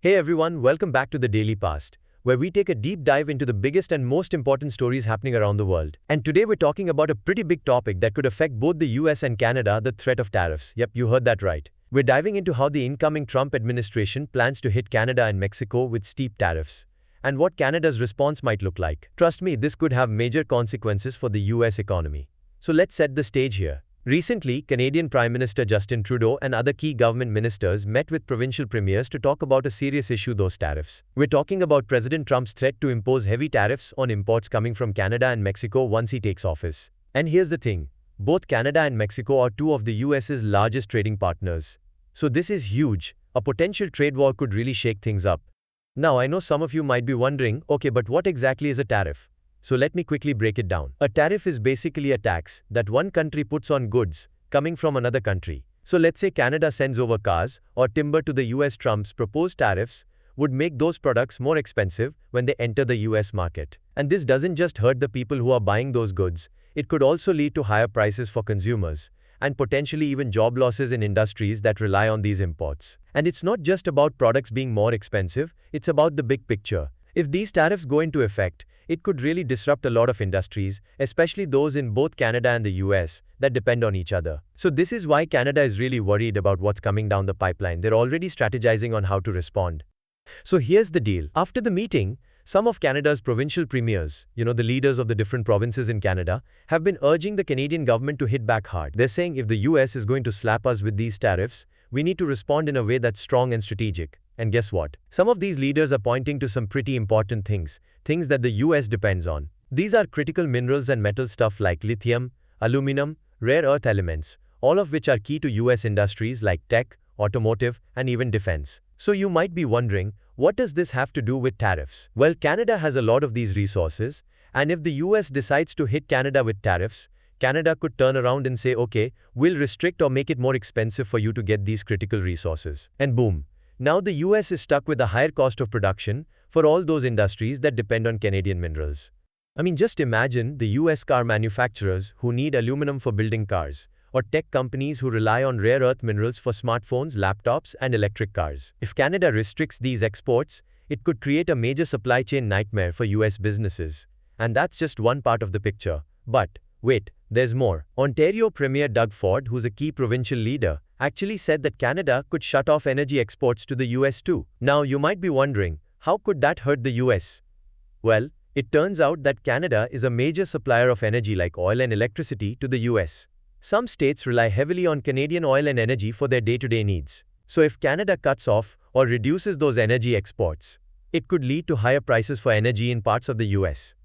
Hey everyone, welcome back to the Daily Past, where we take a deep dive into the biggest and most important stories happening around the world. And today we're talking about a pretty big topic that could affect both the US and Canada, the threat of tariffs. Yep, you heard that right. We're diving into how the incoming Trump administration plans to hit Canada and Mexico with steep tariffs, and what Canada's response might look like. Trust me, this could have major consequences for the US economy. So let's set the stage here. Recently, Canadian Prime Minister Justin Trudeau and other key government ministers met with provincial premiers to talk about a serious issue: those tariffs. We're talking about President Trump's threat to impose heavy tariffs on imports coming from Canada and Mexico once he takes office. And here's the thing, both Canada and Mexico are two of the US's largest trading partners. So this is huge. A potential trade war could really shake things up. Now, I know some of you might be wondering, okay, but what exactly is a tariff? So let me quickly break it down. A tariff is basically a tax that one country puts on goods coming from another country. So let's say Canada sends over cars or timber to the US. Trump's proposed tariffs would make those products more expensive when they enter the US market. And this doesn't just hurt the people who are buying those goods, it could also lead to higher prices for consumers, and potentially even job losses in industries that rely on these imports. And it's not just about products being more expensive, it's about the big picture. If these tariffs go into effect, it could really disrupt a lot of industries, especially those in both Canada and the US, that depend on each other. So this is why Canada is really worried about what's coming down the pipeline. They're already strategizing on how to respond. So here's the deal. After the meeting, some of Canada's provincial premiers, the leaders of the different provinces in Canada, have been urging the Canadian government to hit back hard. They're saying if the US is going to slap us with these tariffs, we need to respond in a way that's strong and strategic. And guess what? Some of these leaders are pointing to some pretty important things that the US depends on. These are critical minerals and metal stuff like lithium, aluminum, rare earth elements, all of which are key to US industries like tech, automotive, and even defense. So you might be wondering, what does this have to do with tariffs? Well, Canada has a lot of these resources, and if the US decides to hit Canada with tariffs, Canada could turn around and say, okay, we'll restrict or make it more expensive for you to get these critical resources. And boom. Now the US is stuck with a higher cost of production for all those industries that depend on Canadian minerals. I mean, just imagine the US car manufacturers who need aluminum for building cars, or tech companies who rely on rare earth minerals for smartphones, laptops, and electric cars. If Canada restricts these exports, it could create a major supply chain nightmare for US businesses. And that's just one part of the picture. But wait, there's more. Ontario Premier Doug Ford, who's a key provincial leader, actually said that Canada could shut off energy exports to the US too. Now you might be wondering, how could that hurt the US? Well, it turns out that Canada is a major supplier of energy like oil and electricity to the US. Some states rely heavily on Canadian oil and energy for their day-to-day needs. So if Canada cuts off or reduces those energy exports, it could lead to higher prices for energy in parts of the US.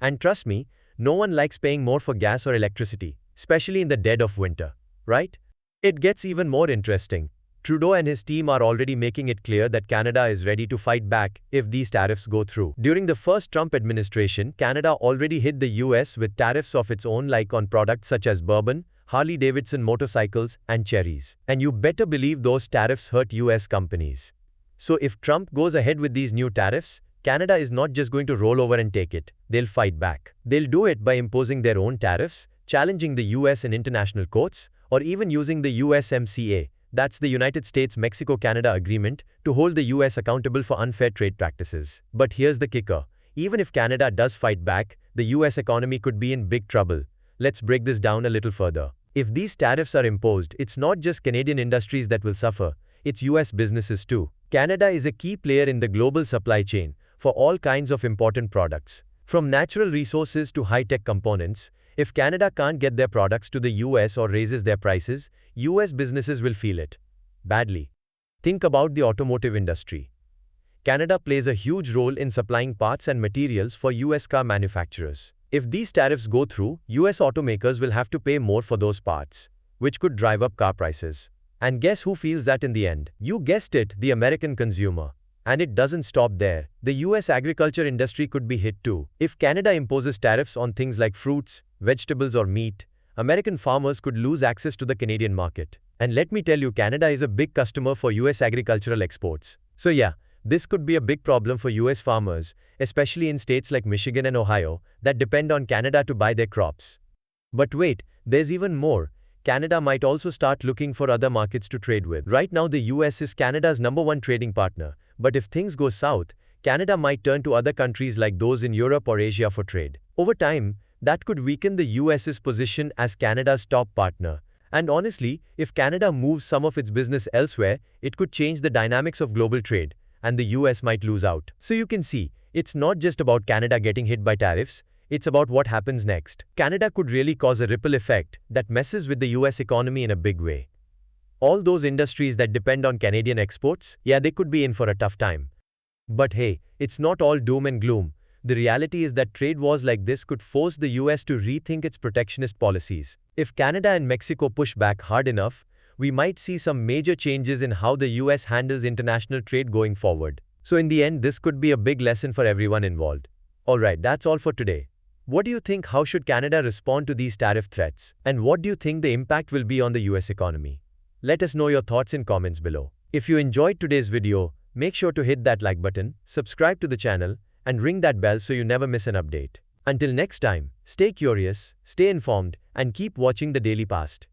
And trust me, no one likes paying more for gas or electricity, especially in the dead of winter, right? It gets even more interesting. Trudeau and his team are already making it clear that Canada is ready to fight back if these tariffs go through. During the first Trump administration, Canada already hit the US with tariffs of its own, like on products such as bourbon, Harley-Davidson motorcycles, and cherries. And you better believe those tariffs hurt US companies. So if Trump goes ahead with these new tariffs, Canada is not just going to roll over and take it. They'll fight back. They'll do it by imposing their own tariffs, challenging the US in international courts, or even using the USMCA, that's the United States-Mexico-Canada Agreement, to hold the US accountable for unfair trade practices. But here's the kicker. Even if Canada does fight back, the US economy could be in big trouble. Let's break this down a little further. If these tariffs are imposed, it's not just Canadian industries that will suffer, it's US businesses too. Canada is a key player in the global supply chain for all kinds of important products. From natural resources to high-tech components, if Canada can't get their products to the US or raises their prices, US businesses will feel it badly. Think about the automotive industry. Canada plays a huge role in supplying parts and materials for US car manufacturers. If these tariffs go through, US automakers will have to pay more for those parts, which could drive up car prices. And guess who feels that in the end? You guessed it, the American consumer. And it doesn't stop there. The US agriculture industry could be hit too. If Canada imposes tariffs on things like fruits, vegetables, or meat, American farmers could lose access to the Canadian market. And let me tell you, Canada is a big customer for US agricultural exports. So yeah, this could be a big problem for US farmers, especially in states like Michigan and Ohio, that depend on Canada to buy their crops. But wait, there's even more. Canada might also start looking for other markets to trade with. Right now, the US is Canada's #1 trading partner, But if things go south, Canada might turn to other countries like those in Europe or Asia for trade. Over time, that could weaken the US's position as Canada's top partner. And honestly, if Canada moves some of its business elsewhere, it could change the dynamics of global trade, and the US might lose out. So you can see, it's not just about Canada getting hit by tariffs, it's about what happens next. Canada could really cause a ripple effect that messes with the US economy in a big way. All those industries that depend on Canadian exports, yeah, they could be in for a tough time. But hey, it's not all doom and gloom. The reality is that trade wars like this could force the US to rethink its protectionist policies. If Canada and Mexico push back hard enough, we might see some major changes in how the US handles international trade going forward. So in the end, this could be a big lesson for everyone involved. Alright, that's all for today. What do you think? How should Canada respond to these tariff threats? And what do you think the impact will be on the US economy? Let us know your thoughts in comments below. If you enjoyed today's video, make sure to hit that like button, subscribe to the channel, and ring that bell so you never miss an update. Until next time, stay curious, stay informed, and keep watching The Daily Past.